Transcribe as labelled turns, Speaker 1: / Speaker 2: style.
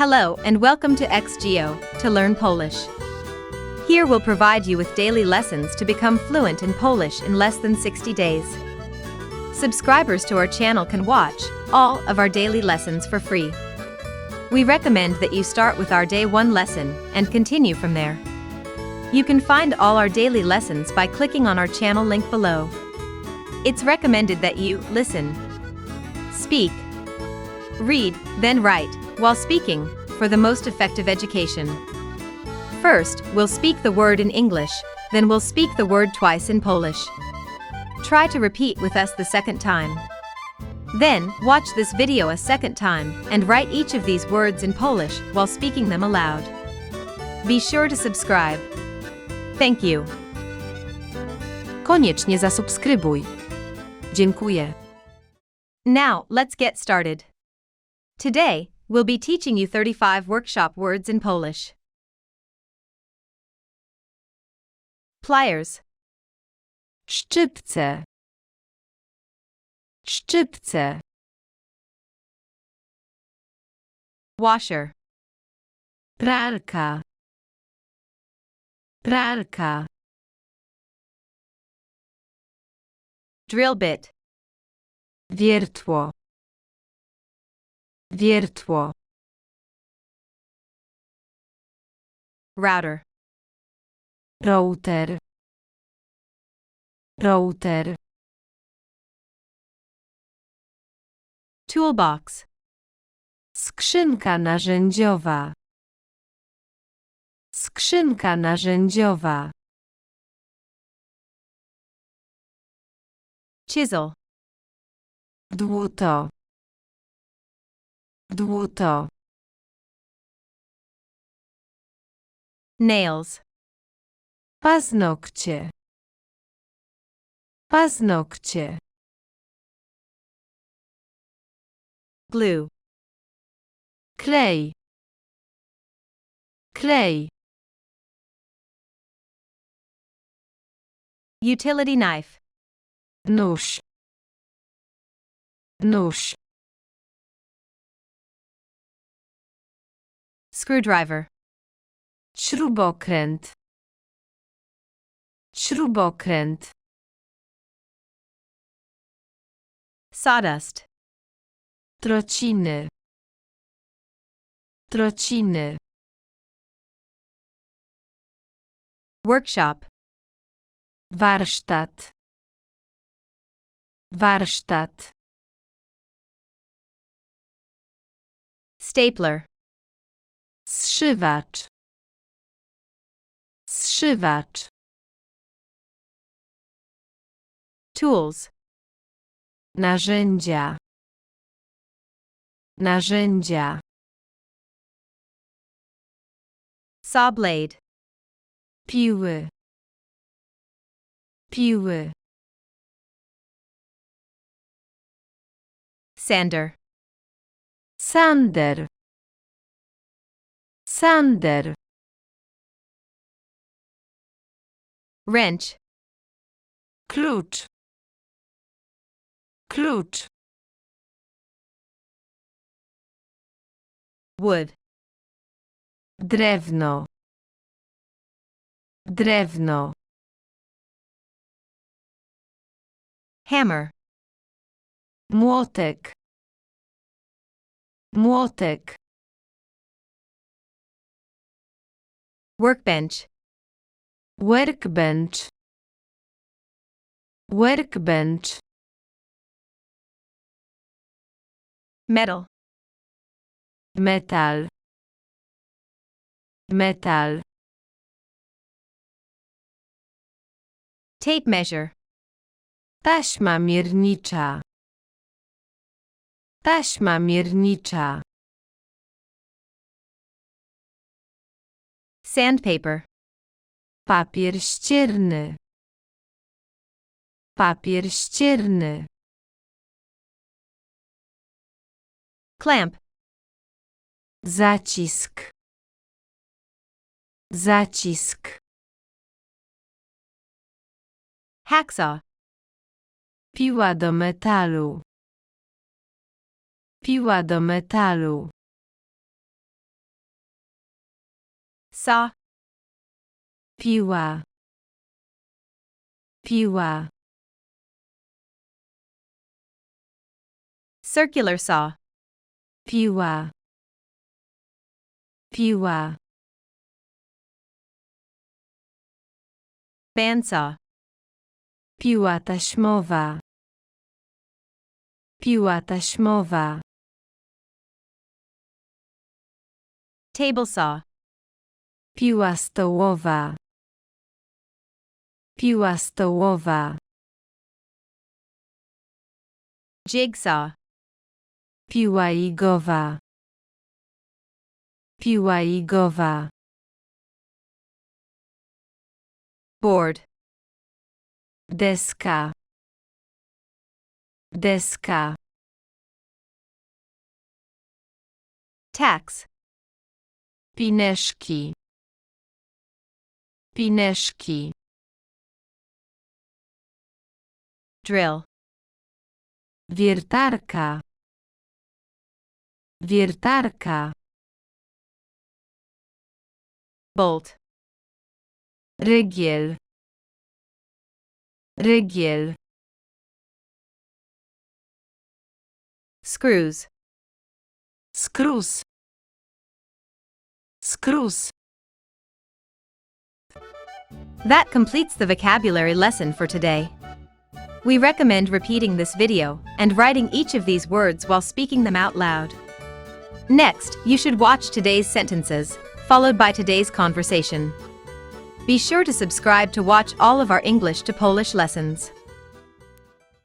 Speaker 1: Hello and welcome to X-Geo, to learn Polish. Here we'll provide you with daily lessons to become fluent in Polish in less than 60 days. Subscribers to our channel can watch all of our daily lessons for free. We recommend that you start with our Day 1 lesson and continue from there. You can find all our daily lessons by clicking on our channel link below. It's recommended that you listen, speak, read, then write while speaking for the most effective education. First, we'll speak the word in English, then we'll speak the word twice in Polish. Try to repeat with us the second time. Then, watch this video a second time and write each of these words in Polish while speaking them aloud. Be sure to subscribe. Thank you.
Speaker 2: Koniecznie zasubskrybuj. Dziękuję.
Speaker 1: Now, let's get started. Today, we'll be teaching you 35 workshop words in Polish. Pliers,
Speaker 2: Szczypce. Szczypce.
Speaker 1: washer,
Speaker 2: Pralka. Pralka.
Speaker 1: drill bit,
Speaker 2: Wiertło. Wiertło.
Speaker 1: router,
Speaker 2: Router. Router.
Speaker 1: toolbox,
Speaker 2: Skrzynka narzędziowa. Skrzynka narzędziowa.
Speaker 1: chisel,
Speaker 2: Dłuto. Dłuto.
Speaker 1: nails,
Speaker 2: Paznokcie. Paznokcie.
Speaker 1: glue,
Speaker 2: Klej. Klej.
Speaker 1: utility knife,
Speaker 2: Nóż. Nóż.
Speaker 1: screwdriver,
Speaker 2: Śrubokręt. Śrubokręt.
Speaker 1: sawdust,
Speaker 2: Trociny. Trociny.
Speaker 1: workshop,
Speaker 2: Warsztat. Warsztat.
Speaker 1: stapler,
Speaker 2: Zszywacz. Zszywacz.
Speaker 1: tools,
Speaker 2: Narzędzia. Narzędzia.
Speaker 1: saw blade,
Speaker 2: Piły. Piły.
Speaker 1: sander,
Speaker 2: Sander. Sander.
Speaker 1: wrench,
Speaker 2: Klucz. Klucz.
Speaker 1: wood,
Speaker 2: Drewno. Drewno.
Speaker 1: hammer,
Speaker 2: Młotek. Młotek.
Speaker 1: workbench,
Speaker 2: Workbench. Workbench.
Speaker 1: metal,
Speaker 2: Metal. Metal.
Speaker 1: tape measure,
Speaker 2: Taśma miernicza. Taśma miernicza.
Speaker 1: sandpaper,
Speaker 2: Papier ścierny. Papier ścierny.
Speaker 1: clamp,
Speaker 2: Zacisk. Zacisk.
Speaker 1: hacksaw,
Speaker 2: Piła do metalu. Piła do metalu.
Speaker 1: Saw.
Speaker 2: Piła. Piła.
Speaker 1: Circular saw.
Speaker 2: Piła. Piła.
Speaker 1: Bandsaw.
Speaker 2: Piła taśmowa. Piła taśmowa.
Speaker 1: Table saw.
Speaker 2: Piła stołowa. Piła stołowa.
Speaker 1: Jigsaw.
Speaker 2: Piła igowa. Piła igowa.
Speaker 1: Board.
Speaker 2: Deska. Deska.
Speaker 1: Tacks.
Speaker 2: Pineszki. Pineszki.
Speaker 1: Drill.
Speaker 2: Wiertarka. Wiertarka.
Speaker 1: Bolt.
Speaker 2: Rygiel. Rygiel.
Speaker 1: Screws.
Speaker 2: Skrus. Skrus.
Speaker 1: That completes the vocabulary lesson for today. We recommend repeating this video and writing each of these words while speaking them out loud. Next, you should watch today's sentences, followed by today's conversation. Be sure to subscribe to watch all of our English to Polish lessons.